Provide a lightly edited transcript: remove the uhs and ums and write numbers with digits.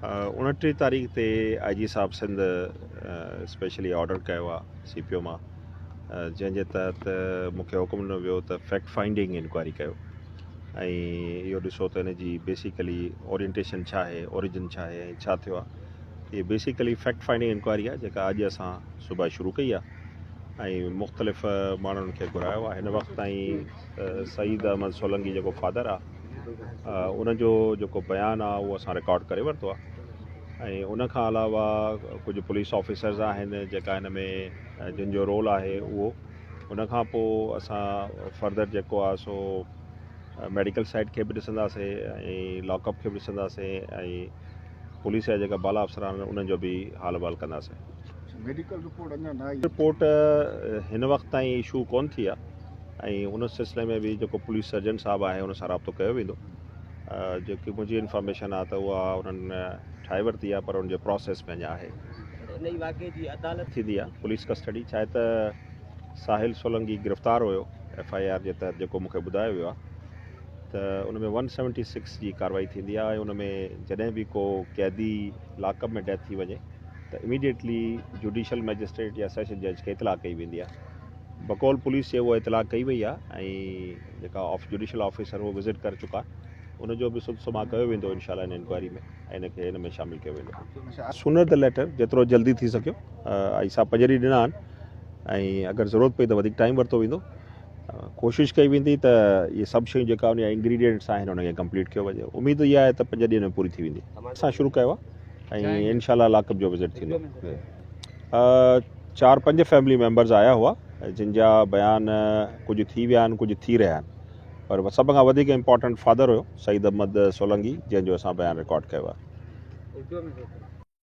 29 तारीख़ ते IG साहब Sindh specially order कयो आहे CPO मां, जंहिंजे तहत मूंखे हुकुम ॾिनो वियो त फैक्ट फाइंडिंग इंक्वायरी कयो ऐं इहो ॾिसो त हिन जी बेसिकली ओरिएंटेशन छा आहे, ओरिजिन छा आहे ऐं छा थियो आहे। इहा बेसिकली फैक्ट फाइंडिंग इंक्वायरी आहे जेका अॼु असां सुबुह शुरू कई आहे ऐं मुख़्तलिफ़ माण्हुनि खे घुरायो आहे। हिन वक़्तु ताईं सईद अहमद सोलंगी जेको फादर आहे उनजो जेको बयानु आहे उहो असां रिकॉर्ड करे वरितो आहे ऐं उन खां अलावा कुझु पुलिस ऑफिसर्स आहिनि जेका हिन में जिन जो रोल आहे उहो। उन खां पोइ असां फर्दर जेको आहे सो मेडिकल साइड खे बि ॾिसंदासीं ऐं लाकअप खे बि ॾिसंदासीं ऐं पुलिस जा जेका बाला अफ़सर आहिनि उन्हनि जो बि हाल अहवाल कंदासीं। मेडिकल रिपोर्ट अञा न आई। रिपोर्ट हिन वक़्त ताईं इशू कोन थी आहे ऐं उन सिलसिले में बि जेको पुलिस सर्जन साहबु आहे उन सां राब्तो कयो वेंदो। जेकी मुंहिंजी इंफॉर्मेशन आहे त उहा उन्हनि ठाहे वरिती आहे पर उनजे प्रोसेस में अञा आहे। इन वाक़े जी अदालत थींदी आहे पुलिस कस्टडी, छा आहे त साहिल सोलंगी गिरफ़्तार हुयो FIR जे तहत जेको मूंखे ॿुधायो वियो आहे त उन में 176 जी कार्रवाई थींदी आहे ऐं उन में जॾहिं बि को कैदी लाकअप में डेथ थी वञे त इमीडिएटली जुडिशल मैजिस्ट्रेट या सेशन जज खे इतलाह कई वेंदी आहे। बकौल पुलिस जे उहा इतलाह कई वई आहे ऐं जेका जुडिशल ऑफिसर उहो विज़िट करे चुका उनजो बि सुमा कयो वेंदो इंशाल्लाह इन इंक्वायरी में ऐं इनखे हिन में शामिलु कयो वेंदो। सूनर द लेटर जेतिरो जल्दी थी सघियो आई साहब 5 ॾींहं ॾिना आहिनि ऐं अगरि ज़रूरत पई त वधीक टाइम वरितो वेंदो। कोशिशि कई वेंदी त इहे सभु शयूं जेका उन जा इंग्रीडियंट्स आहिनि उनखे कंप्लीट कयो वञे। उमेद इहा आहे त 5 ॾींहंनि में पूरी थी वेंदी। असां शुरू कयो आहे ऐं इंशाल्लाह लाकअप जो विज़िट थींदो। 4-5 फैमिली मेंबर्स आया हुआ जिन जा बयान कुझु थी विया आहिनि, कुझु थी रहिया आहिनि, पर सभ खां वधीक इम्पॉर्टेंट फादर हुयो सईद अहमद सोलंगी जंहिंजो असां बयानु रिकॉर्ड कयो आहे।